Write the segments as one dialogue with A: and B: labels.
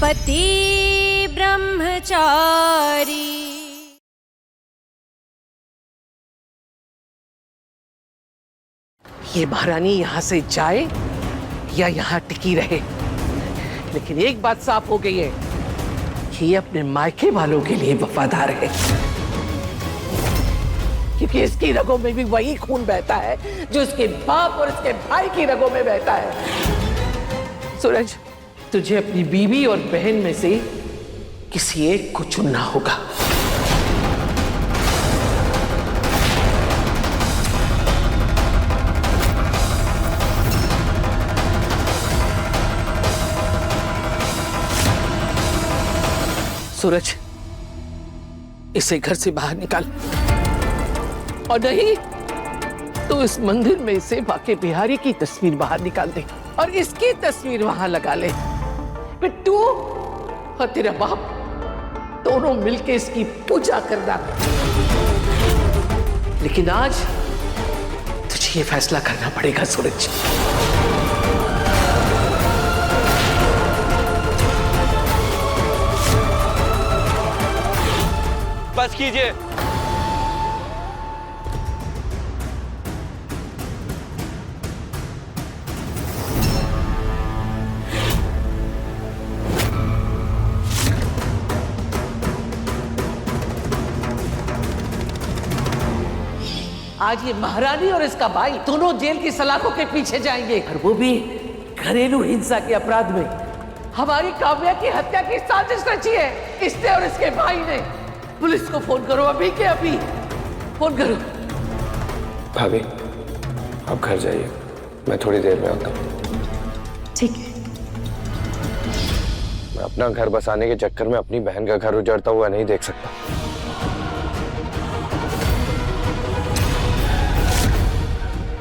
A: पति ब्रह्मचारी।
B: ये महारानी यहाँ से जाए या यहाँ टिकी रहे, लेकिन एक बात साफ हो गई है कि ये अपने मायके वालों के लिए वफादार है, क्योंकि इसकी रगों में भी वही खून बहता है जो इसके बाप और इसके भाई की रगों में बहता है। सूरज, तुझे अपनी बीवी और बहन में से किसी एक को चुनना होगा। सूरज, इसे घर से बाहर निकाल, और नहीं तो इस मंदिर में से बाके बिहारी की तस्वीर बाहर निकाल दे और इसकी तस्वीर वहां लगा ले। फिर तू और तेरा बाप दोनों मिलके इसकी पूजा करना। लेकिन आज तुझे ये फैसला करना पड़ेगा सूरज।
C: बस कीजिए।
B: आज ये महारानी और इसका भाई दोनों जेल की सलाखों के पीछे जाएंगे, और वो भी घरेलू हिंसा के अपराध में। हमारी काव्या की हत्या की साजिश रची है इसने और इसके भाई ने। पुलिस को फोन करो, अभी के अभी फोन करो।
D: भाभी, आप घर जाइए, मैं थोड़ी देर में आता हूँ।
E: ठीक है।
D: मैं अपना घर बसाने के चक्कर में अपनी बहन का घर उजड़ता हुआ नहीं देख सकता।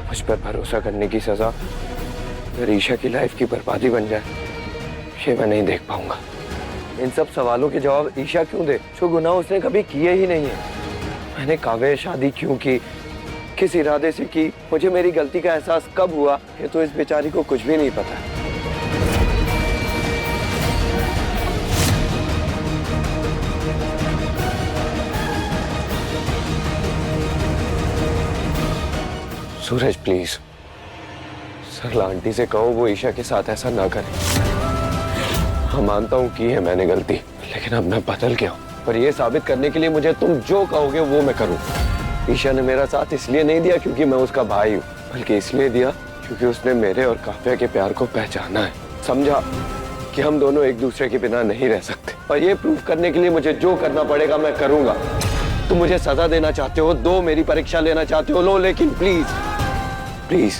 D: मुझ पर भरोसा करने की सजा अगर ईशा की लाइफ की बर्बादी बन जाए, ये मैं नहीं देख पाऊंगा। इन सब सवालों के जवाब ईशा क्यों दे जो गुनाह उसने कभी किए ही नहीं है। मैंने काव्या शादी क्यों की, किस इरादे से की, मुझे मेरी गलती का एहसास कब हुआ, ये तो इस बेचारी को कुछ भी नहीं पता। सूरज प्लीज, सरला आंटी से कहो वो ईशा के साथ ऐसा ना करे। हाँ, मानता हूँ की है मैंने गलती, लेकिन अब मैं बदल गया हूँ, पर यह साबित करने के लिए मुझे तुम जो कहोगे वो मैं करूँ। ईशा ने मेरा साथ इसलिए नहीं दिया क्योंकि मैं उसका भाई हूँ, बल्कि इसलिए दिया क्योंकि उसने मेरे और काव्या के प्यार को पहचाना है, समझा कि हम दोनों एक दूसरे के बिना नहीं रह सकते। और ये प्रूव करने के लिए मुझे जो करना पड़ेगा मैं करूंगा। तुम मुझे सजा देना चाहते हो दो, मेरी परीक्षा लेना चाहते हो लो, लेकिन प्लीज प्लीज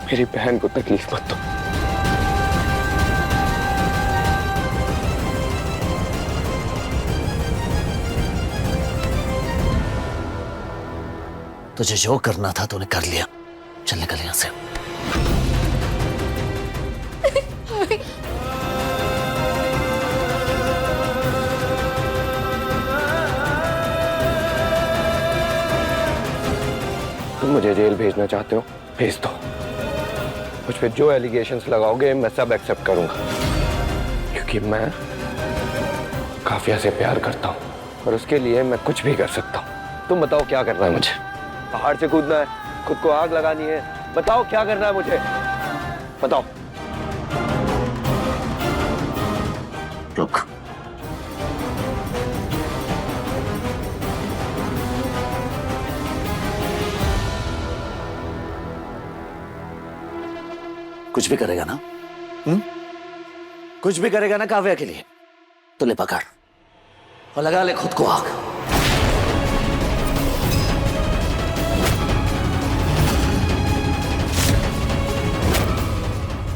D: मेरी बहन को तकलीफ मत दो।
F: तुझे जो करना था तूने कर लिया, चल निकल यहां से।
D: तुम मुझे जेल भेजना चाहते हो, भेज दो। मुझ पे जो एलिगेशंस लगाओगे मैं सब एक्सेप्ट करूंगा, क्योंकि मैं काव्या से प्यार करता हूं और उसके लिए मैं कुछ भी कर सकता हूं। तुम बताओ क्या करना है मुझे? पहाड़ से कूदना है, खुद को आग लगानी है? बताओ क्या करना है मुझे, बताओ।
F: रुक, कुछ भी करेगा ना? कुछ भी करेगा ना काव्या के लिए? तो ले पकड़ और लगा ले खुद को आग।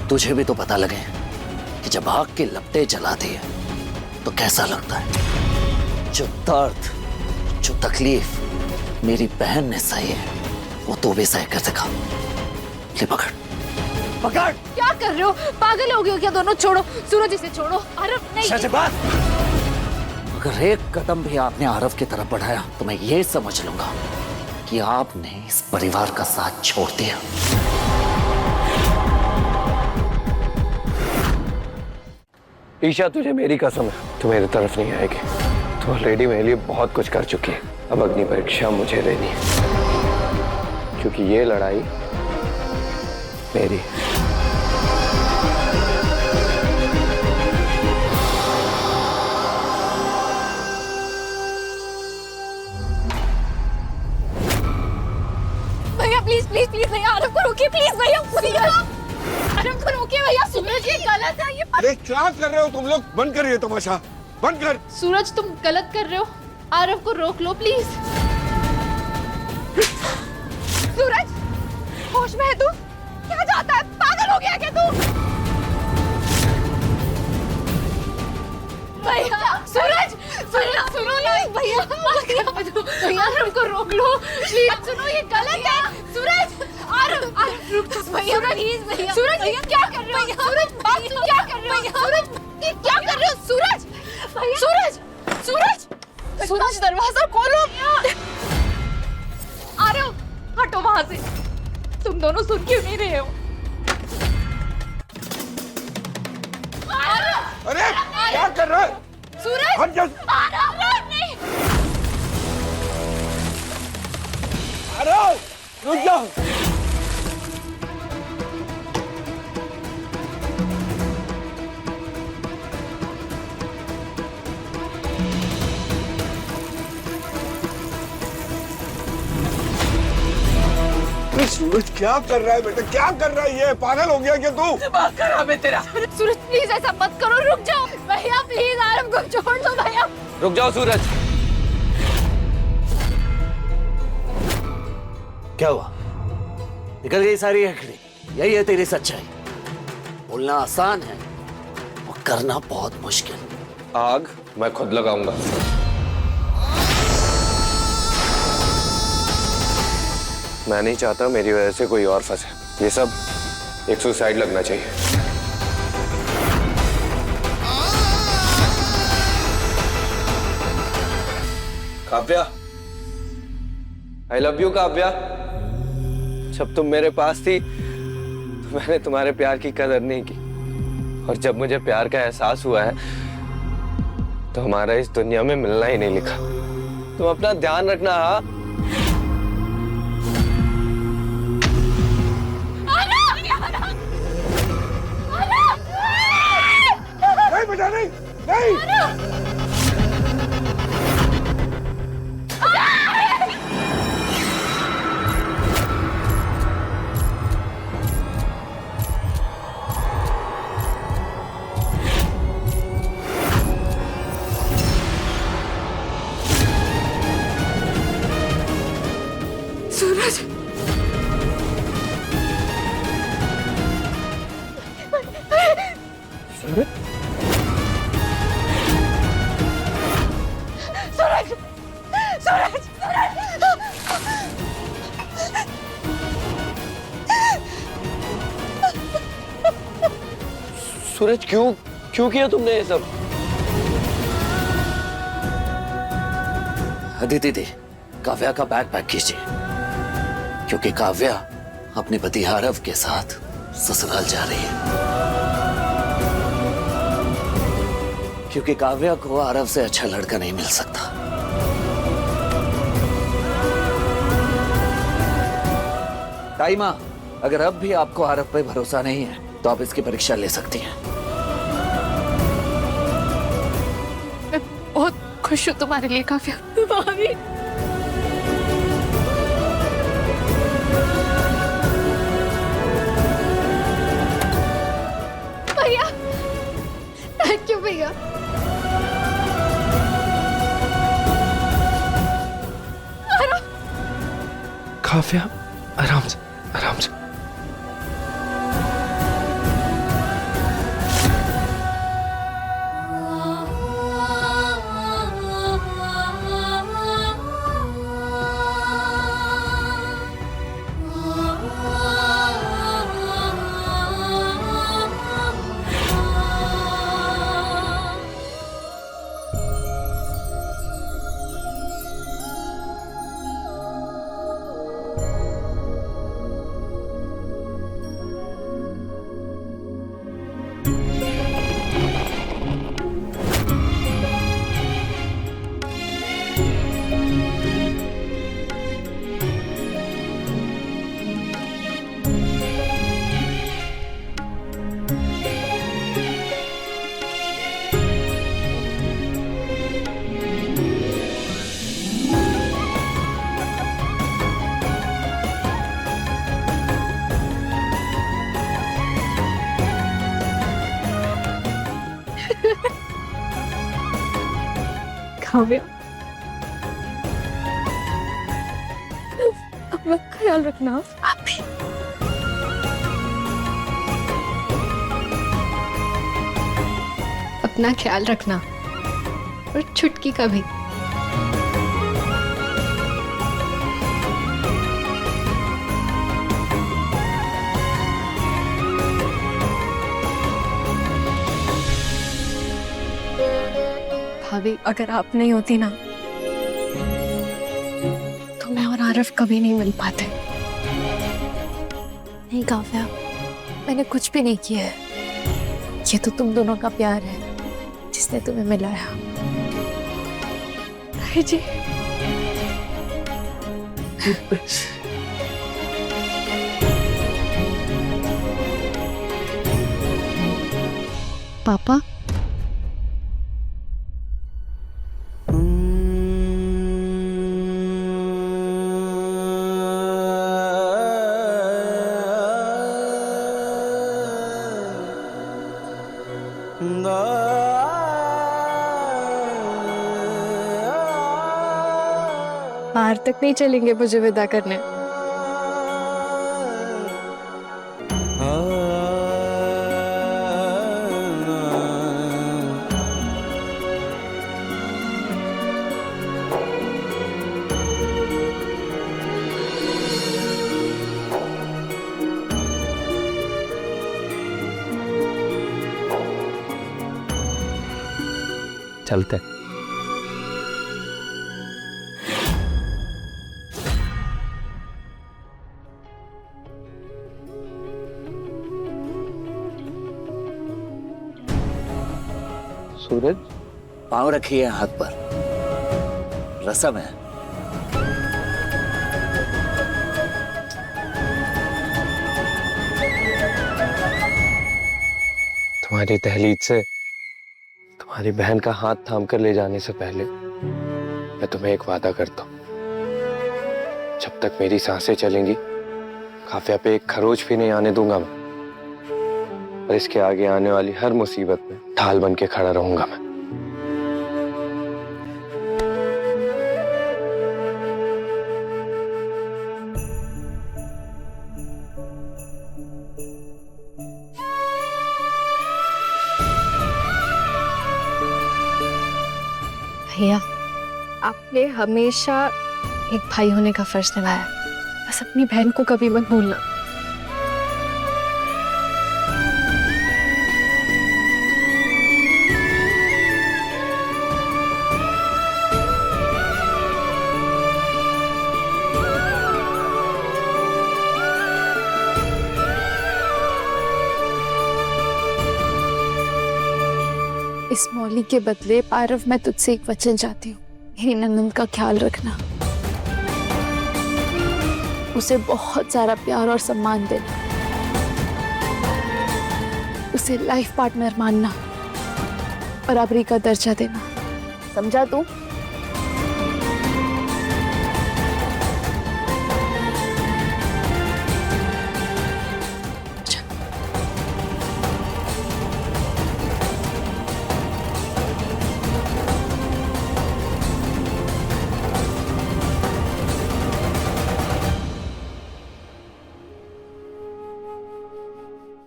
F: तुझे भी तो पता लगे कि जब आग की लपटें जलाती है तो कैसा लगता है। जो दर्द, जो तकलीफ मेरी बहन ने सही है वो तो भी सह कर दिखा। ले पकड़, पकड़।
A: क्या कर रहे हो? पागल हो गए हो क्या दोनों? छोड़ो सूरज, इसे छोड़ो। आरव नहीं।
F: शहजाद, अगर एक कदम भी आपने आरव की तरफ बढ़ाया तो मैं ये समझ लूंगा कि आपने इस परिवार का साथ छोड़ दिया।
D: ईशा, तुझे मेरी कसम है, तू मेरी तरफ नहीं आएगी। तू ऑलरेडी मेरे लिए बहुत कुछ कर चुकी है। अब अग्नि परीक्षा मुझे देनी है, क्योंकि ये लड़ाई मेरी है।
A: भैया प्लीज प्लीज प्लीज भैया आरव को रोकिए प्लीज भैया भैया आरव को रोकिए भैया। सूरज ये गलत है ये।
C: अरे क्या कर रहे हो तुम लोग? बंद करिए तमाशा, बंद कर।
A: सूरज तुम गलत कर रहे हो, आरव को रोक लो प्लीज। सूरज होश में है तू? क्या चाहता है? पागल हो गया क्या तू? भैया सूरज सुनो सुनो नहीं भैया भैया आरव को रोक लो प्लीज। सुनो ये गलत है सूरज। आरव रुक भैया प्लीज भैया। सूरज ये क्या कर रहे हो? सूरज बात क्या कर रहे हो? सूरज ये क्या कर रहे हो? सूरज सूरज सूरज सूरज दरवाजा खोलो। आरव हटो वहां से। तुम दोनों सुन क्यों नहीं रहे हो?
C: अरे क्या कर रहे हो?
A: सूरज
C: हट जा।
A: आरव नहीं।
C: अरे रुक जाओ। सूरज क्या कर रहा है बेटा? क्या कर रहा है ये? पागल हो गया क्या तू?
B: दिमाग खराब है तेरा।
A: सूरज प्लीज ऐसा मत करो, रुक जाओ भैया प्लीज। आरव को छोड़ दो भैया।
D: रुक जाओ सूरज।
F: क्या हुआ? निकल गई सारी अखड़ी? यही है तेरी सच्चाई? बोलना आसान है, वो करना बहुत मुश्किल।
D: आग मैं खुद लगाऊंगा। मैं नहीं चाहता मेरी वजह से कोई और फंसे। ये सब एक सुसाइड लगना चाहिए। Kavya, I love you Kavya. जब तुम मेरे पास थी तो मैंने तुम्हारे प्यार की कदर नहीं की, और जब मुझे प्यार का एहसास हुआ है तो हमारा इस दुनिया में मिलना ही नहीं लिखा। तुम अपना ध्यान रखना। हाँ,
C: नहीं बेटा, नहीं नहीं।
A: सूरज सूरज सूरज
D: सूरज क्यों क्यों किया तुमने ये सब?
F: अदिति दी, काव्या का बैग पैक कीजिए, क्योंकि काव्या अपने पति आरव के साथ ससुराल जा रही है। क्योंकि काव्या को आरव से अच्छा लड़का नहीं मिल सकता। ताई माँ, अगर अब भी आपको आरव पे भरोसा नहीं है तो आप इसकी परीक्षा ले सकती हैं।
A: मैं बहुत खुश हूँ तुम्हारे लिए काव्या। भाभी भैया, थैंक यू भैया।
D: काव्या, आराम से, आराम से।
A: काव्या, अपना ख्याल रखना। आप भी। अपना ख्याल रखना और छुटकी का भी। भाभी, अगर आप नहीं होती ना तो मैं और आरफ कभी नहीं मिल पाते। नहीं काव्या, मैंने कुछ भी नहीं किया है। ये तो तुम दोनों का प्यार है जिसने तुम्हें मिलाया। ताई जी, पापा, बाहर तक नहीं चलेंगे मुझे विदा करने?
D: चलते। सूरज,
F: पांव रखिए हाथ पर, रसम है।
D: तुम्हारी दहलीज से तुम्हारी बहन का हाथ थाम कर ले जाने से पहले मैं तुम्हें एक वादा करता हूं। जब तक मेरी सांसें चलेंगी काफिया पे एक खरोच भी नहीं आने दूंगा मैं, और इसके आगे आने वाली हर मुसीबत में ढाल बन के खड़ा रहूंगा मैं।
A: भैया, आपने हमेशा एक भाई होने का फर्ज निभाया। बस अपनी बहन को कभी मत भूलना। इस मौली के बदले पारव, मैं तुझसे एक वचन चाहती हूँ। मेरी ननद का ख्याल रखना, उसे बहुत सारा प्यार और सम्मान देना, उसे लाइफ पार्टनर मानना, बराबरी का दर्जा देना। समझा तू?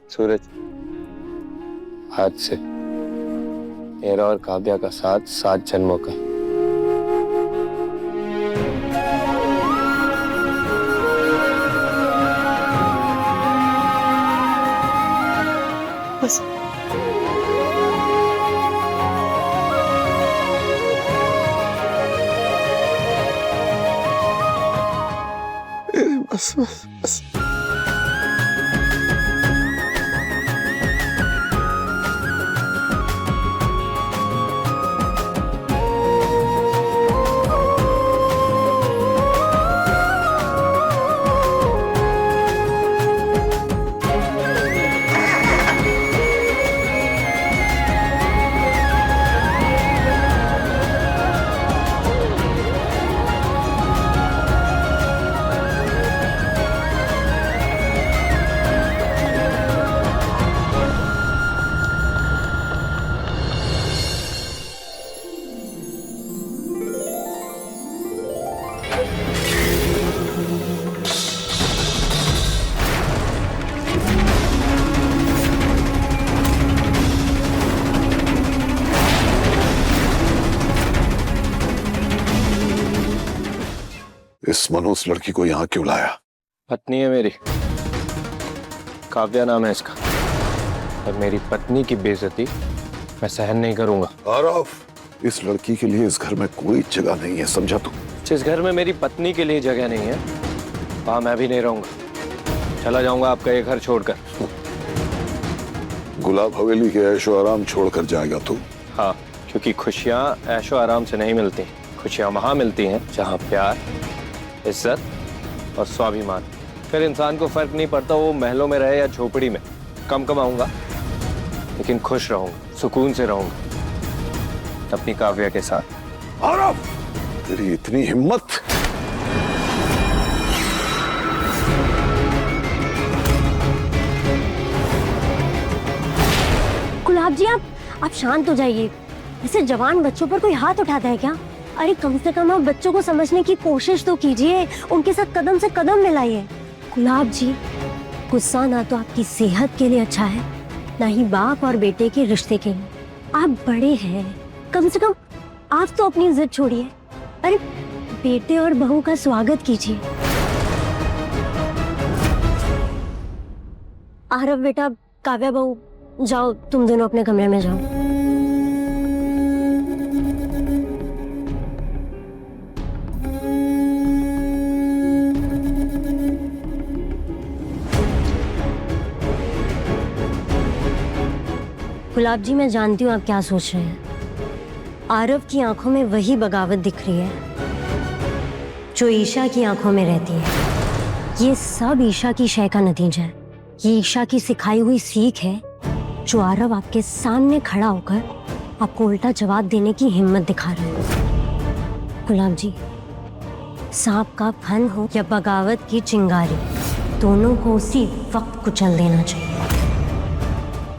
D: सूरज, आज से मेरा और काव्या का साथ 7 जन्मों का।
A: बस
C: बस बस बस। इस मनहूस लड़की को यहाँ क्यों लाया?
D: पत्नी है मेरी, काव्या नाम है इसका, और मेरी पत्नी की बेइज्जती मैं सहन नहीं करूंगा।
C: आरव, इस लड़की के लिए इस घर में कोई जगह नहीं है, समझा तू?
D: जिस घर में मेरी पत्नी के लिए जगह नहीं है वहां मैं भी नहीं रहूंगा। चला जाऊंगा आपका ये घर छोड़कर।
C: गुलाब हवेली के ऐशो आराम छोड़कर जाएगा तू?
D: हाँ, क्योंकि खुशियां ऐशो आराम से नहीं मिलती, खुशियां वहां मिलती हैं जहां प्यार, इज्जत और स्वाभिमान। फिर इंसान को फर्क नहीं पड़ता वो महलों में रहे या झोपड़ी में। कम कमाऊंगा लेकिन खुश रहूंगा, सुकून से रहूंगा अपनी काव्या के साथ।
C: आरव, तेरी इतनी हिम्मत!
E: गुलाब जी आप शांत हो जाइए। ऐसे जवान बच्चों पर कोई हाथ उठाता है क्या? अरे कम से कम आप बच्चों को समझने की कोशिश तो कीजिए, उनके साथ कदम से कदम मिलाइए। गुलाब जी, गुस्सा ना तो आपकी सेहत के लिए अच्छा है, ना ही बाप और बेटे के रिश्ते के लिए। आप बड़े हैं, कम से कम आप तो अपनी जिद छोड़िए। अरे बेटे और बहू का स्वागत कीजिए। आरव बेटा, काव्या बहू, जाओ तुम दोनों अपने कमरे में जाओ। गुलाब जी, मैं जानती हूँ आप क्या सोच रहे हैं। आरव की आंखों में वही बगावत दिख रही है जो ईशा की आंखों में रहती है। ये सब ईशा की शय का नतीजा है। ये ईशा की सिखाई हुई सीख है जो आरव आपके सामने खड़ा होकर आपको उल्टा जवाब देने की हिम्मत दिखा रहा है। गुलाब जी, सांप का फन हो या बगावत की चिंगारी, दोनों को उसी वक्त कुचल देना चाहिए।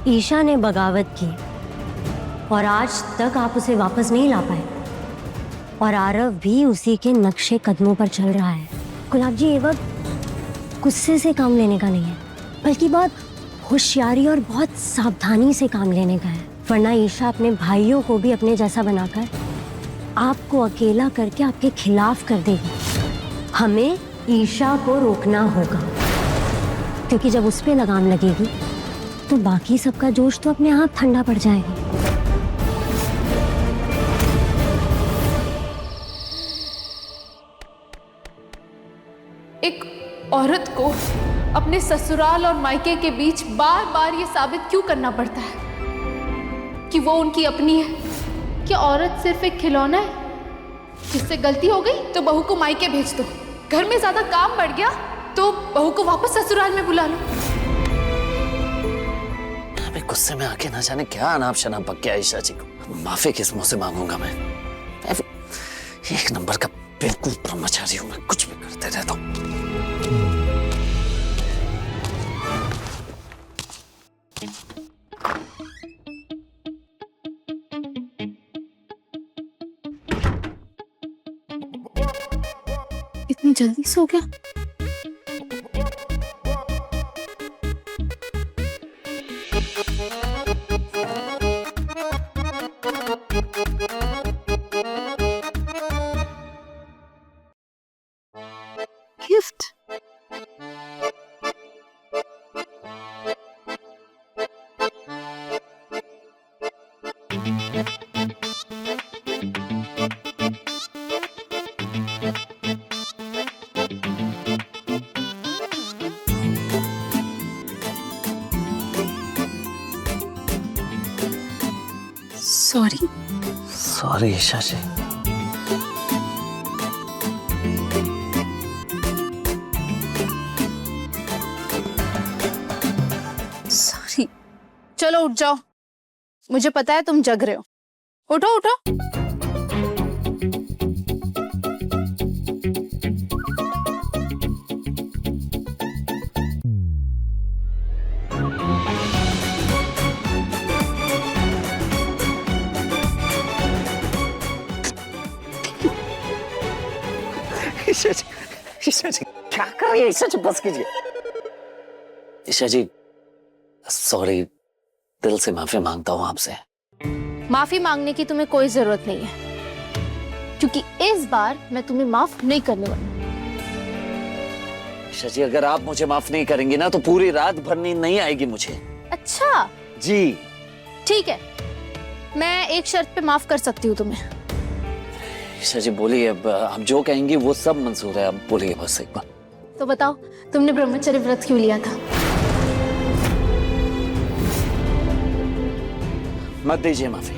E: ईशा ने बगावत की और आज तक आप उसे वापस नहीं ला पाए, और आरव भी उसी के नक्शे कदमों पर चल रहा है। गुलाब जी, ये वक्त गुस्से से काम लेने का नहीं है, बल्कि बहुत होशियारी और बहुत सावधानी से काम लेने का है। वरना ईशा अपने भाइयों को भी अपने जैसा बनाकर आपको अकेला करके आपके खिलाफ कर देगी। हमें ईशा को रोकना होगा, क्योंकि जब उस पे लगाम लगेगी तो बाकी सबका जोश तो अपने आप ठंडा पड़ जाएगा।
A: एक औरत को अपने ससुराल और मायके के बीच बार बार ये साबित क्यों करना पड़ता है कि वो उनकी अपनी है? क्या औरत सिर्फ एक खिलौना है? जिससे गलती हो गई तो बहू को मायके भेज दो, घर में ज्यादा काम बढ़ गया तो बहू को वापस ससुराल में बुला लो।
F: अबे गुस्से में आके ना जाने क्या अनाप शनाप पक गया ईशा जी को। माफी किस मुंह से मांगूंगा मैं एक नंबर का बेवकूफ ब्रह्मचारी हूं मैं, कुछ भी करते रहता हूं।
A: इतनी जल्दी सो गया? गिफ्ट? सॉरी।
F: सॉरी ईशा जी।
A: सॉरी। चलो उठ जाओ, मुझे पता है तुम जग रहे हो। उठो उठो।
F: ईशा जी क्या कर रही है? ईशा जी बस कीजिए। ईशा जी सॉरी, दिल से माफी मांगता हूँ आपसे।
A: माफी मांगने की तुम्हें कोई जरूरत नहीं है, क्योंकि इस बार मैं तुम्हें माफ नहीं करने वाली।
F: ईशा जी, अगर आप मुझे माफ नहीं करेंगी ना तो पूरी रात भर नींद नहीं आएगी मुझे।
A: अच्छा
F: जी।
A: ठीक है, मैं एक शर्त पे माफ कर सकती हूँ तुम्हें।
F: ईशा जी बोलिए, अब आप जो कहेंगी वो सब मंजूर है, आप बोलिए बस एक बार।
A: तो बताओ, तुमने ब्रह्मचर्य व्रत क्यों लिया था?
F: मत दीजिए माफी।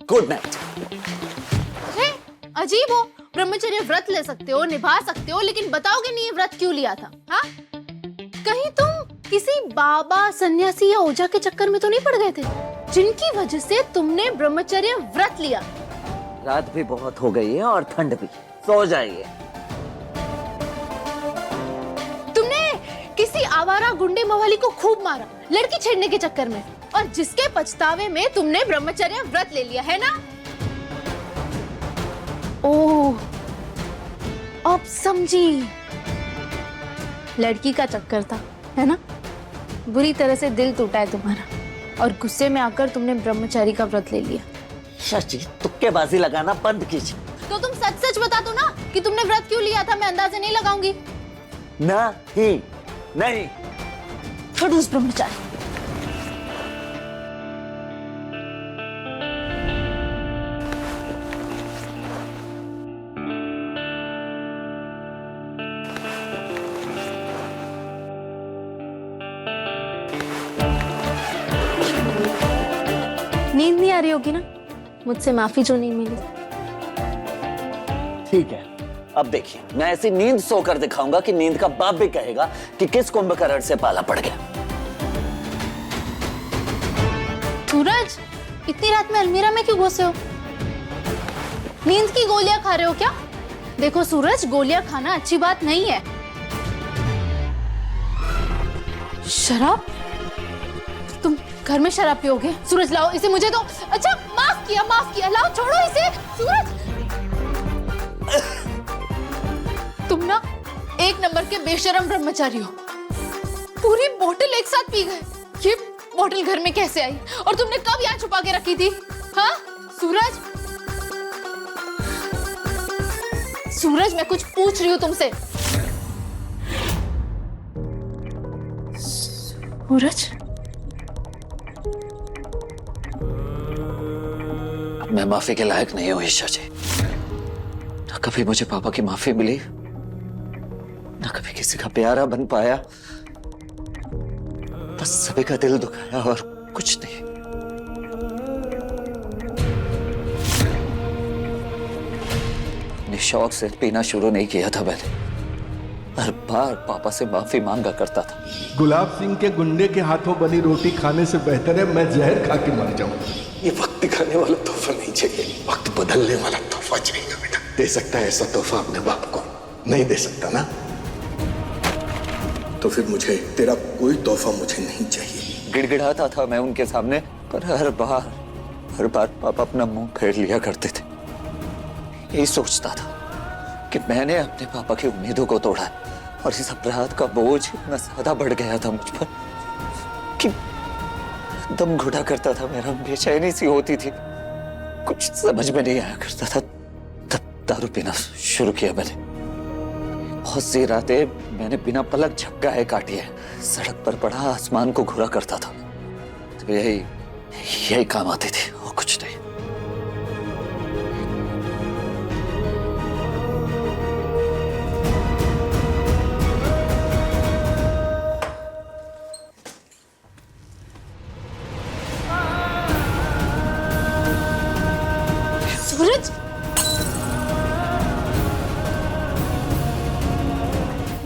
F: Good night.
A: अरे अजीब हो, ब्रह्मचर्य व्रत ले सकते हो, निभा सकते हो, लेकिन बताओगे नहीं ये व्रत क्यों लिया था? हाँ, कहीं तुम किसी बाबा, सन्यासी या ओझा के चक्कर में तो नहीं पड़ गए थे, जिनकी वजह से तुमने ब्रह्मचर्य व्रत लिया?
F: रात भी बहुत हो गई है और ठंड भी, सो जाइए।
A: तुमने किसी आवारा गुंडे मवाली को खूब मारा लड़की छेड़ने के चक्कर में, और जिसके पछतावे में तुमने ब्रह्मचर्य व्रत ले लिया है ना? ओह, अब समझी, लड़की का चक्कर था, है ना? बुरी तरह से दिल टूटा है तुम्हारा और गुस्से में आकर तुमने ब्रह्मचारी का व्रत ले लिया।
F: शशि, तुक्केबाजी लगाना बंद कीजिए।
A: तो तुम सच सच बता दो ना कि तुमने व्रत क्यों लिया था, मैं अंदाजा नहीं लगाऊंगी।
F: नहीं, नहीं।
A: खड़ूस ब्रह्मचारी। नींद नहीं आ रही होगी ना? मुझसे माफी जो नहीं मिली।
F: ठीक है, अब देखिए, मैं ऐसी नींद सोकर दिखाऊंगा कि नींद का बाप भी कहेगा कि किस कुंभकर्ण से पाला पड़ गया।
A: सूरज, इतनी रात में अलमीरा में क्यों घुसे हो? नींद की गोलियां खा रहे हो क्या? देखो सूरज, गोलियां खाना अच्छी बात नहीं है। शराब? तुम घर में शराब पियोगे? सूरज लाओ इसे मुझे दो। अच्छा, माफ किया, लाओ, छोड़ो इसे। सूरज, तुम ना एक नंबर के बेशरम ब्रह्मचारी हो। पूरी बोतल एक साथ पी गए। ये बोतल घर में कैसे आई और तुमने कब यहाँ छुपा के रखी थी? हाँ सूरज, सूरज, मैं कुछ पूछ रही हूँ तुमसे। सूरज,
F: मैं माफी के लायक नहीं हूं ईशा जी। ना कभी मुझे पापा की माफी मिली, ना कभी किसी का प्यारा बन पाया। बस सभी का दिल दुखाया और कुछ नहीं। शौक से पीना शुरू नहीं किया था मैंने। हर बार पापा से माफी मांगा करता था।
C: गुलाब सिंह के गुंडे के हाथों बनी रोटी खाने से बेहतर है मैं जहर खा के मर जाऊं।
G: ये वक्त दिखाने वाला तोहफा नहीं चाहिए, वक्त बदलने वाला तोहफा चाहिए बेटा। दे सकता है ऐसा तोहफा अपने बाप को? नहीं दे सकता ना? तो फिर मुझे तेरा कोई तोहफा मुझे नहीं चाहिए।
F: गिड़गिड़ाता था मैं उनके सामने, पर हर बार पापा अपना मुंह फेर लिया करते थे। यही सोचता था कि मैंने अपने पापा की उम्मीदों को तोड़ा और इस अपराध का बोझ इतना ज्यादा बढ़ गया था मुझ पर कि दम घुटा करता था मेरा, बेचैनी सी होती थी, कुछ समझ में नहीं आया करता था। तब दारू पीना शुरू किया मैंने। बहुत सी रातें मैंने बिना पलक झपकाए काटी है, सड़क पर पड़ा आसमान को घूरा करता था। तो यही काम आती थी और कुछ नहीं।
A: सूरज,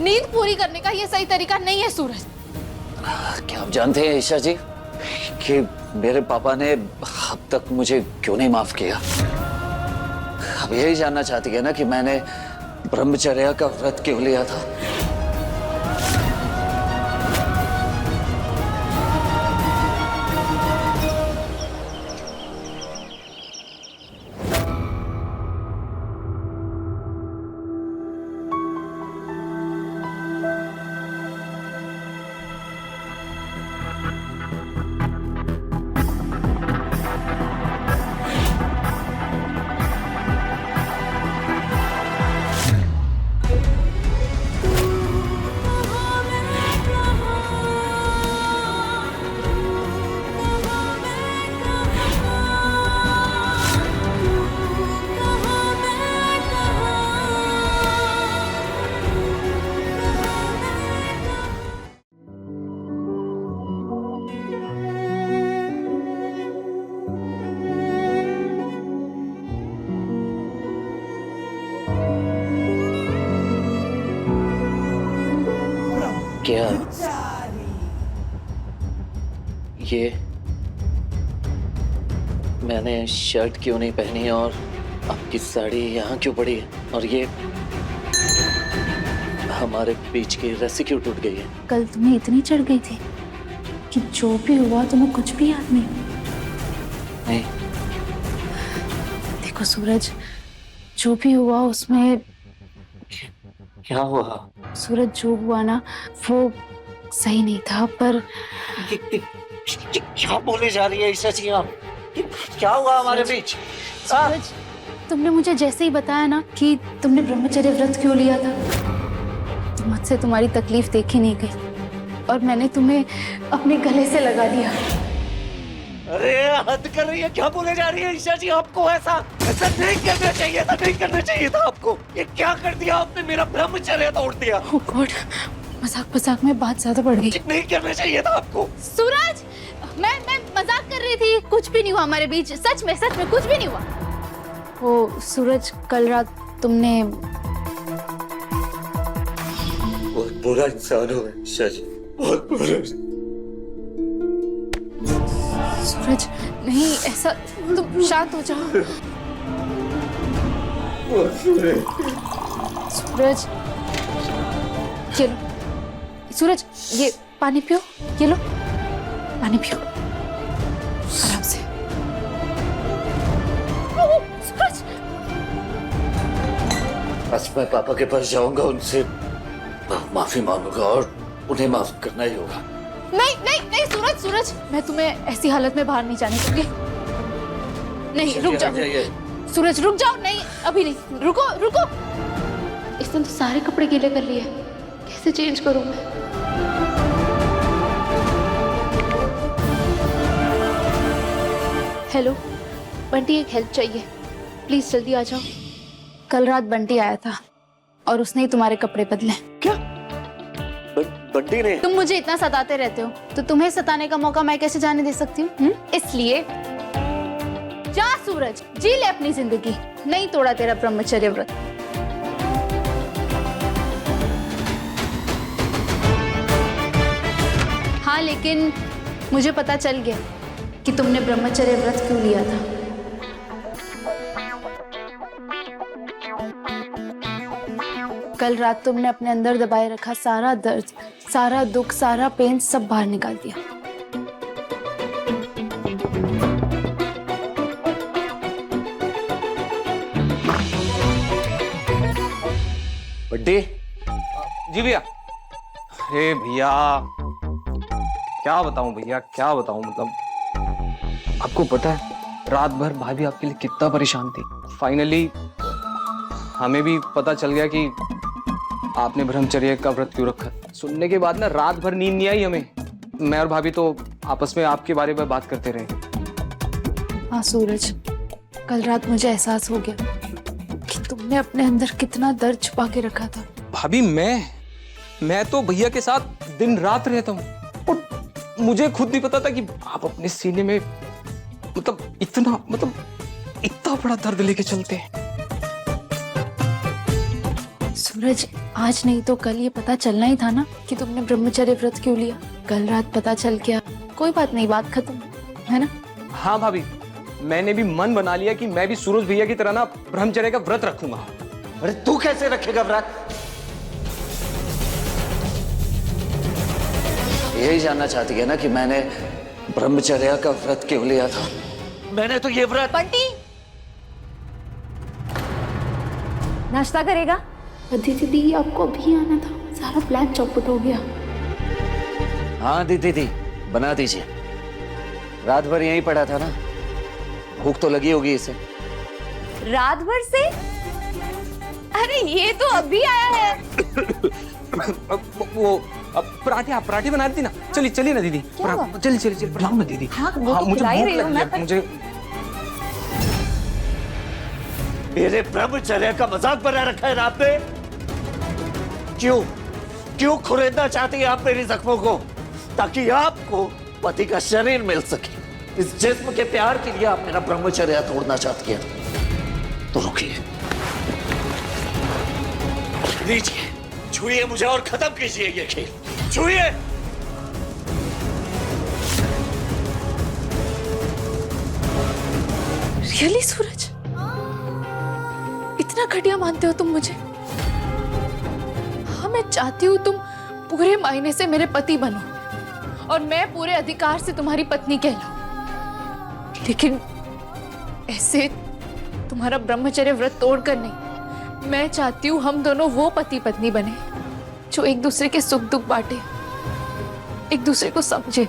A: नींद पूरी करने का ये सही तरीका नहीं है सूरज।
F: क्या आप जानते हैं ईशा जी कि मेरे पापा ने अब तक मुझे क्यों नहीं माफ किया? अब यही जानना चाहती है ना कि मैंने ब्रह्मचर्य का व्रत क्यों लिया था? क्या ये मैंने शर्ट क्यों नहीं पहनी और आपकी साड़ी यहाँ क्यों पड़ी है? और ये हमारे बीच की रस्सी क्यों टूट गई है?
A: कल तुम्हें इतनी चढ़ गई थी कि जो भी हुआ तुम्हें कुछ भी याद नहीं।
F: नहीं,
A: देखो सूरज, जो भी हुआ उसमें,
F: क्या हुआ?
A: सूरज जो हुआ ना वो सही नहीं था, पर
F: ये क्या बोले जा रही है ईशा जी आप? क्या हुआ हमारे बीच?
A: सूरज, तुमने मुझे जैसे ही बताया ना कि तुमने ब्रह्मचर्य व्रत क्यों लिया था, तो मुझसे तुम्हारी तकलीफ देखी नहीं गई और मैंने तुम्हें अपने गले से लगा लिया।
F: अरे हद कर रही है, क्या बोले जा रही है ईशा जी? आपको ऐसा नहीं करना चाहिए था, नहीं करना चाहिए था आपको। ये क्या कर दिया आपने? मेरा ब्रह्मचर्य तोड़ दिया।
A: ओह गॉड, मजाक मजाक में बात ज्यादा बढ़ गई।
F: नहीं करना चाहिए था आपको।
A: सूरज, मैं मजाक कर रही थी, कुछ भी नहीं हुआ हमारे बीच, सच में कुछ भी नहीं हुआ। वो सूरज, कल रात तुमने
F: बहुत बुरा इंसान हो ईशा जी, बहुत बुरा।
A: सूरज नहीं, ऐसा, तुम शांत हो जाओ। सूरज, ये लो सूरज, ये पानी पियो, ये लो पानी पियो आराम से। सूरज,
F: आज मैं पापा के पास जाऊंगा, उनसे माफी मांगूंगा और उन्हें माफ करना ही होगा।
A: नहीं नहीं नहीं सूरज, मैं तुम्हें ऐसी हालत में बाहर नहीं जाने दूंगी। नहीं, रुक जाओ सूरज, रुक जाओ। नहीं, अभी नहीं, रुको। इसने तो सारे कपड़े गीले कर लिए, कैसे चेंज करूं मैं? हेलो बंटी, एक हेल्प चाहिए, प्लीज जल्दी आ जाओ। कल रात बंटी आया था और उसने ही तुम्हारे कपड़े बदले।
F: क्या? बंटी ने?
A: तुम मुझे इतना सताते रहते हो तो तुम्हें सताने का मौका मैं कैसे जाने दे सकती हूँ? इसलिए जा सूरज, जी ले अपनी जिंदगी, नहीं तोड़ा तेरा ब्रह्मचर्य व्रत। हाँ, लेकिन मुझे पता चल गया कि तुमने ब्रह्मचर्य व्रत क्यों लिया था। कल रात तुमने अपने अंदर दबाए रखा सारा दर्द, सारा दुख, सारा पेन सब बाहर निकाल दिया।
F: बड्डे
H: जी भैया। अरे भैया क्या बताऊं मतलब आपको पता है रात भर भाभी आपके लिए कितना परेशान थी। फाइनली हमें भी पता चल गया कि आपने ब्रह्मचर्य का व्रत क्यों रखा। सुनने के बाद ना रात भर नींद नहीं आई हमें। मैं और भाभी तो आपस में आपके बारे में बात करते रहे।
A: हाँ सूरज, कल रात मुझे एहसास हो गया कि तुमने अपने अंदर कितना दर्द छुपा के रखा था।
H: भाभी मैं तो भैया के साथ दिन रात रहता हूँ और मुझे खुद नहीं पता था कि आप अपने सीने में इतना बड़ा दर्द लेके चलते हैं।
A: सूरज, आज नहीं तो कल ये पता चलना ही था ना कि तुमने ब्रह्मचर्य व्रत क्यों लिया। कल रात पता चल गया, कोई बात नहीं, बात खत्म, है ना?
H: हाँ भाभी, मैंने भी मन बना लिया कि मैं भी सूरज भैया की तरह ना ब्रह्मचर्य का व्रत रखूंगा।
F: अरे तू कैसे रखेगा व्रत? यही जानना चाहती है ना कि मैंने ब्रह्मचर्य का व्रत क्यों लिया था? मैंने तो ये व्रत।
E: बंटी, नाश्ता करेगा?
A: दीदी, आपको अभी आना था, सारा प्लान चौपट हो गया।
F: हाँ दीदी, बना दीजिए। रात भर यहीं पड़ा था ना, भूख तो लगी होगी इसे।
E: रात भर से? अरे ये तो अभी आया है।
H: वो पराठे बना दी ना। चलिए ना दीदी, चलिए बनाओ ना दीदी।
E: हाँ, वो तो
H: मुझे
E: खिला ही
H: भूख
E: रही हूँ
H: लगी
E: मैं,
H: है,
E: पर-
H: मुझे।
F: मेरे ब्रह्मचर्य का मजाक बना रखा है ना आपने? क्यों खुरेदना चाहती है आप मेरी जख्मों को, ताकि आपको पति का शरीर मिल सके? इस जिस्म के प्यार के लिए आप मेरा ब्रह्मचर्य तोड़ना चाहती है तो रुकिए, लीजिए, छुइए मुझे और खत्म कीजिए ये खेल।
G: छुइए।
A: रियली सूरज, इतना घटिया मानते हो तुम मुझे? हाँ, मैं चाहती हूँ तुम पूरे मायने से मेरे पति बनो और मैं पूरे अधिकार से तुम्हारी पत्नी कहलाऊं, लेकिन ऐसे तुम्हारा ब्रह्मचर्य व्रत तोड़कर नहीं। मैं चाहती हूँ हम दोनों वो पति पत्नी बने जो एक दूसरे के सुख दुख बांटे, एक दूसरे को समझे।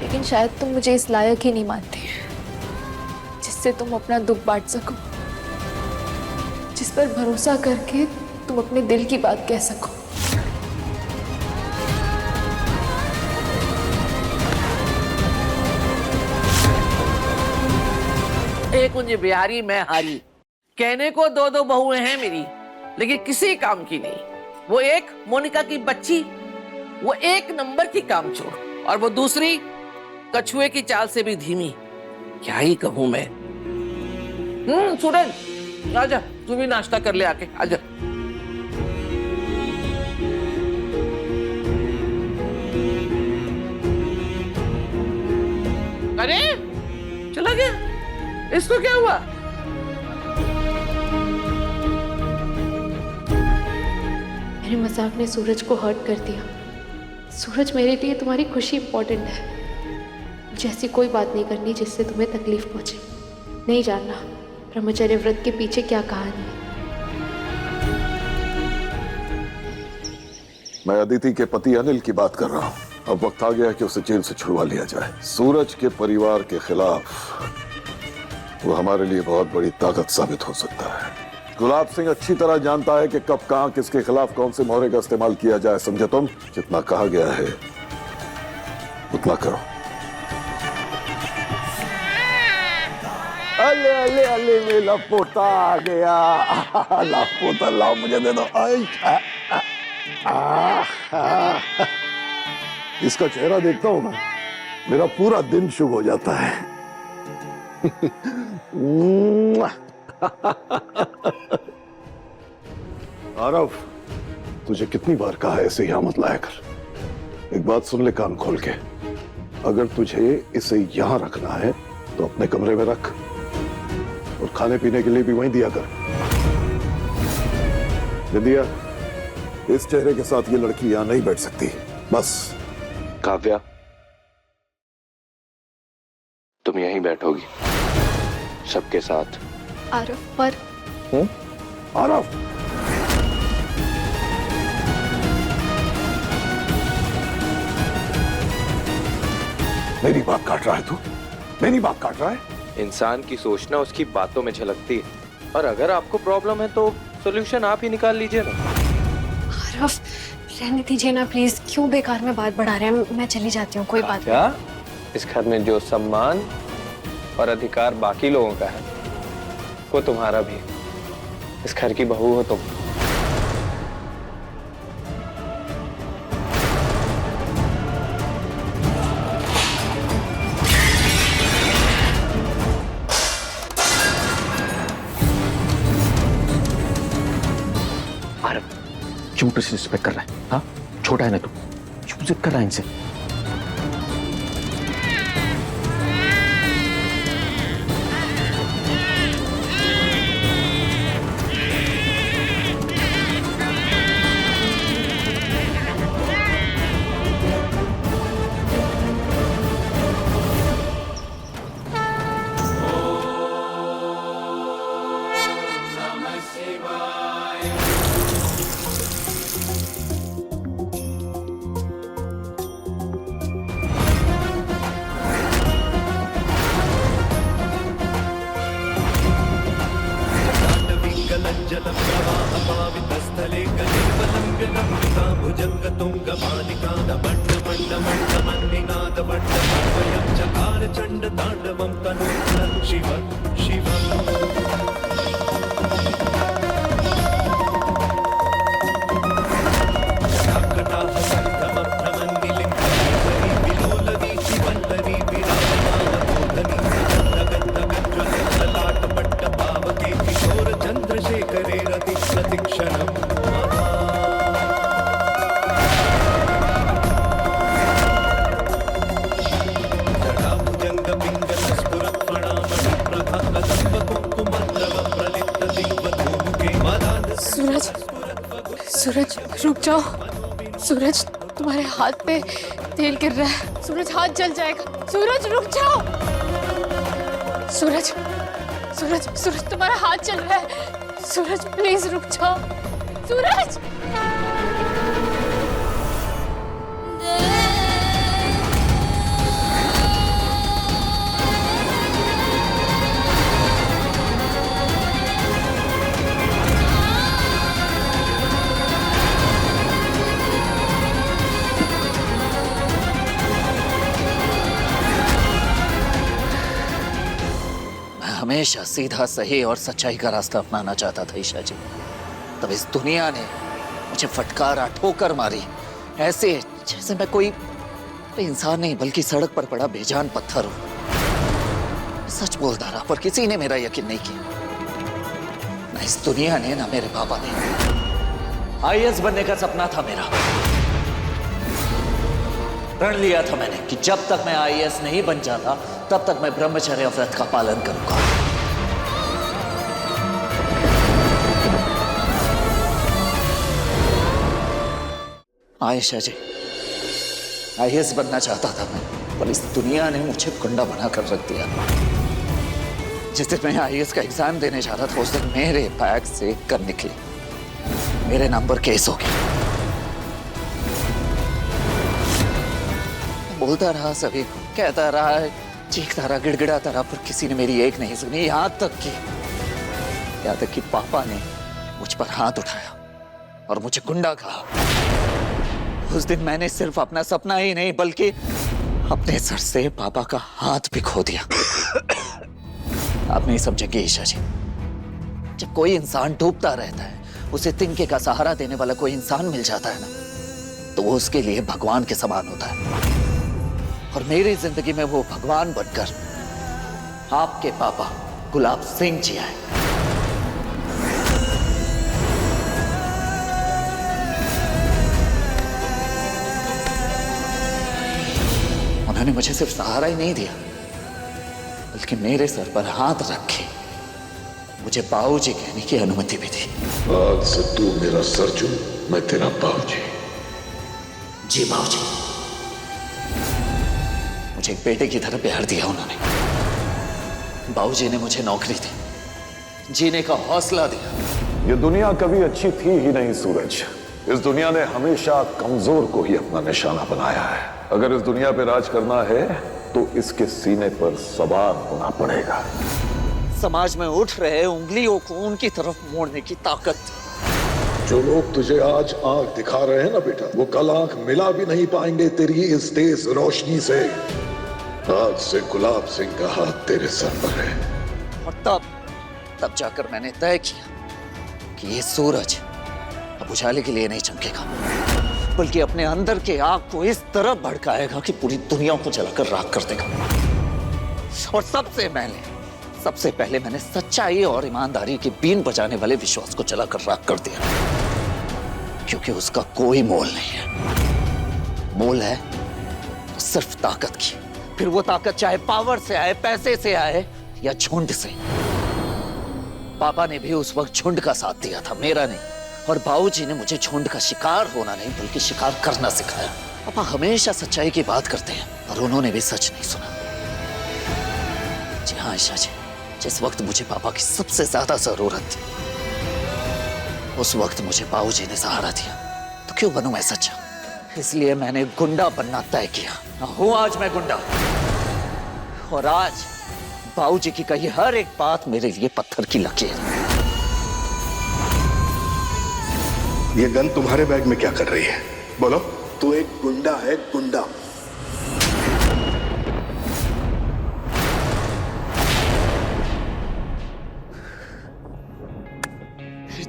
A: लेकिन शायद तुम मुझे इस लायक ही नहीं मानते जिससे तुम अपना दुख बांट सको, जिस पर भरोसा करके तुम अपने दिल की बात कह सको।
B: एक मुझे बिहारी, मैं हारी। कहने को दो दो बहुएं हैं मेरी, लेकिन किसी काम की नहीं। वो एक मोनिका की बच्ची, वो एक नंबर की कामचोर, और वो दूसरी कछुए की चाल से भी धीमी। क्या ही कहूं मैं। सूरज आजा, तू भी नाश्ता कर ले आके, आजा। अरे चला गया, इसको क्या हुआ?
A: मेरे मजाक ने सूरज को हर्ट कर दिया। सूरज, मेरे लिए तुम्हारी खुशी इंपॉर्टेंट है। जैसी कोई बात नहीं करनी जिससे तुम्हें तकलीफ पहुंचे। नहीं जानना ब्रह्मचर्य व्रत के पीछे क्या कहानी है।
G: मैं अदिति के पति अनिल की बात कर रहा हूं। अब वक्त आ गया कि उसे जेल से छुड़वा लिया जाए। सूरज के परिवार के खिलाफ वो हमारे लिए बहुत बड़ी ताकत साबित हो सकता है। गुलाब सिंह अच्छी तरह जानता है कि कब कहां किसके खिलाफ कौन से मोहरे का इस्तेमाल किया जाए। समझे तुम? जितना कहा गया है उतना करो। अले अले अले मेरा पोता आ गया। ला पोता लाओ, मुझे दे दो। इसका चेहरा देखता हूं ना, मेरा पूरा दिन शुभ हो जाता है। आरव, तुझे कितनी बार कहा है इसे यहां मत लाया कर। एक बात सुन ले कान खोल के, अगर तुझे इसे यहां रखना है तो अपने कमरे में रख, और खाने पीने के लिए भी वहीं दिया कर। विद्या, इस चेहरे के साथ ये लड़की यहां नहीं बैठ सकती। बस।
D: काव्या, तुम यहीं बैठोगी सबके साथ।
A: आरव, पर
G: आरव, मेरी बात काट रहा है तू? मेरी बात काट रहा है?
D: इंसान की सोचना उसकी बातों में झलकती है, और अगर आपको प्रॉब्लम है तो सॉल्यूशन आप ही निकाल लीजिए ना।
E: आरव, रहने दीजिए ना प्लीज, क्यों बेकार में बात बढ़ा रहे हैं। मैं चली जाती हूँ, कोई बात
D: क्या? इस घर में जो सम्मान और अधिकार बाकी लोगों का है वो तुम्हारा भी। इस घर की बहू हो तुम।
H: आरव, क्यों डिसरिस्पेक्ट कर रहा है? हाँ, छोटा है ना तू, क्यों जिद कर रहा है इनसे?
A: सूरज रुक जाओ। सूरज तुम्हारे हाथ पे तेल गिर रहा है। सूरज हाथ जल जाएगा। सूरज रुक जाओ। सूरज सूरज सूरज तुम्हारा हाथ जल रहा है। सूरज प्लीज रुक जाओ। सूरज
F: हमेशा सीधा सही और सच्चाई का रास्ता अपनाना चाहता था ईशा जी। तब इस दुनिया ने मुझे फटकारा, ठोकर मारी, ऐसे जैसे मैं कोई इंसान नहीं बल्कि सड़क पर पड़ा बेजान पत्थर हूं। सच बोलता रहा पर किसी ने मेरा यकीन नहीं किया। ना इस दुनिया ने ना मेरे पापा ने। आईएएस बनने का सपना था मेरा। प्रण लिया था मैंने कि जब तक मैं आईएएस नहीं बन जाता तब तक मैं ब्रह्मचर्य व्रत का पालन करूंगा। आयशा जी, आईएएस बनना चाहता था मैं, पर इस दुनिया ने मुझे गुंडा बनाकर रख दिया। जिस दिन मैं आईएएस का एग्जाम देने जा रहा था उस दिन मेरे बैग से गन निकली। मेरे नाम पर केस हो गया। बोलता रहा, सभी को कहता रहा, चीखता रहा, गिड़गिड़ाता रहा, पर किसी ने मेरी एक नहीं सुनी। यहाँ तक कि पापा ने मुझ पर हाथ उठाया और मुझे गुंडा कहा। उस दिन मैंने सिर्फ अपना सपना ही नहीं बल्कि अपने सर से पापा का हाथ भी खो दिया। आप नहीं समझेंगे ईशा जी, जब कोई इंसान डूबता रहता है उसे तिनके का सहारा देने वाला कोई इंसान मिल जाता है ना, तो वो उसके लिए भगवान के समान होता है। और मेरी जिंदगी में वो भगवान बनकर आपके पापा गुलाब सिंह जी आए। उन्होंने मुझे सिर्फ सहारा ही नहीं दिया बल्कि मेरे सर पर हाथ रख के मुझे बाबूजी कहने की अनुमति भी दी।
G: आज से तू मेरा सर चूम, मैं तेरा बाबूजी।
F: जी बाबूजी। मुझे एक बेटे की तरह प्यार दिया उन्होंने। बाबूजी ने मुझे नौकरी दी, जीने का हौसला दिया।
G: ये दुनिया कभी अच्छी थी ही नहीं सूरज। इस दुनिया ने हमेशा कमजोर को ही अपना निशाना बनाया है। अगर इस दुनिया पे राज करना है तो इसके सीने पर सवार होना पड़ेगा।
F: समाज में उठ रहे उंगलियों को उनकी तरफ मोड़ने की ताकत।
G: जो लोग तुझे आज आंख दिखा रहे हैं ना बेटा, वो कल आंख मिला भी नहीं पाएंगे तेरी इस तेज रोशनी से। आज से गुलाब सिंह का हाथ तेरे सर पर है।
F: और तब जाकर मैंने तय किया कि ये सूरज अब उजाले के लिए नहीं चमकेगा बल्कि अपने अंदर के आग को इस तरह भड़काएगा कि पूरी दुनिया को जलाकर राख कर देगा। और सबसे पहले मैंने सच्चाई और ईमानदारी की बीन बजाने वाले विश्वास को जलाकर राख कर दिया, क्योंकि उसका कोई मोल नहीं है। मोल है तो सिर्फ ताकत की, फिर वो ताकत चाहे पावर से आए, पैसे से आए या झुंड से। पापा ने भी उस वक्त झुंड का साथ दिया था, मेरा नहीं। और बाबूजी ने मुझे झुंड का शिकार होना नहीं बल्कि शिकार करना सिखाया। पापा हमेशा सच्चाई की बात करते हैं और उन्होंने भी सच नहीं सुना। जी हाँ आयशा जी, जिस वक्त मुझे पापा की सबसे ज्यादा जरूरत थी उस वक्त मुझे बाबूजी ने सहारा दिया, तो क्यों बनूं मैं सच्चा? इसलिए मैंने गुंडा बनना तय किया। हूं आज मैं गुंडा, और आज बाबूजी की कही हर एक बात मेरे लिए पत्थर की लकीर है।
C: ये गन तुम्हारे बैग में क्या कर रही है? बोलो। तू एक गुंडा है, गुंडा।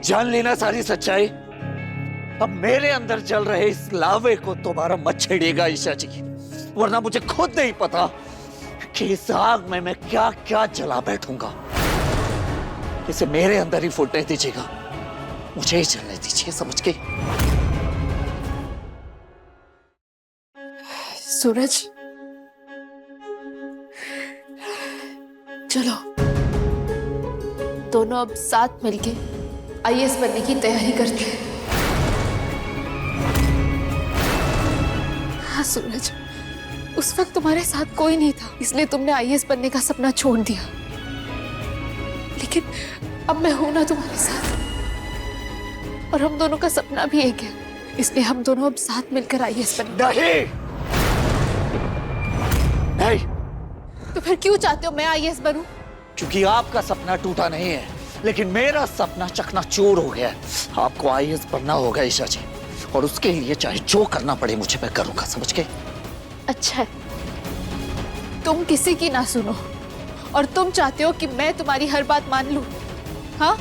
F: जान लेना सारी सच्चाई। अब मेरे अंदर जल रहे इस लावे को दोबारा मत छेड़िएगा ईशा जी, वरना मुझे खुद नहीं पता कि इस आग में मैं क्या क्या जला बैठूंगा। इसे मेरे अंदर ही फूटने दीजिएगा, मुझे ही चलने दीजिए, समझ के?
A: सूरज चलो दोनों अब साथ मिलके आईएएस बनने की तैयारी करते हैं। हाँ सूरज, उस वक्त तुम्हारे साथ कोई नहीं था, इसलिए तुमने आईएएस बनने का सपना छोड़ दिया। लेकिन अब मैं हूं ना तुम्हारे साथ, और हम दोनों का सपना भी एक है, इसलिए हम दोनों अब साथ मिलकर आईएएस बनेंगे।
F: नहीं नहीं,
A: तो फिर क्यों चाहते हो मैं आईएएस बनूं?
F: क्योंकि आपका सपना टूटा नहीं है, लेकिन मेरा सपना चकनाचूर हो गया है। आपको आईएएस बनना होगा ईशा जी, और उसके लिए चाहे जो करना पड़े मुझे मैं करूंगा, समझ गए?
A: अच्छा है, तुम किसी की ना सुनो, और तुम चाहते हो कि मैं तुम्हारी हर बात मान लूं। हाँ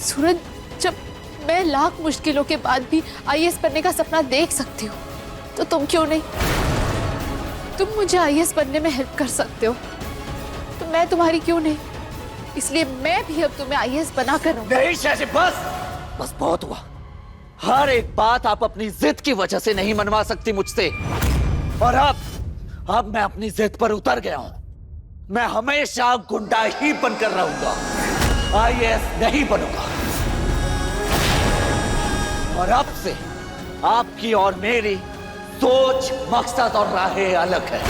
A: सूरज, जब मैं लाख मुश्किलों के बाद भी आईएएस बनने का सपना देख सकती हूँ, तो तुम क्यों नहीं? तुम मुझे आईएएस बनने में हेल्प कर सकते हो, तो मैं तुम्हारी क्यों नहीं? इसलिए मैं भी अब तुम्हें आईएएस बना कर रहूंगा।
F: नहीं शाजी, बस बस बहुत हुआ। हर एक बात आप अपनी जिद की वजह से नहीं मनवा सकती मुझसे, और अब मैं अपनी जिद पर उतर गया हूं। मैं हमेशा गुंडा ही बनकर रहूंगा, आईएएस नहीं बनूंगा। और अब से आपकी और मेरी सोच, मकसद और राहें अलग है।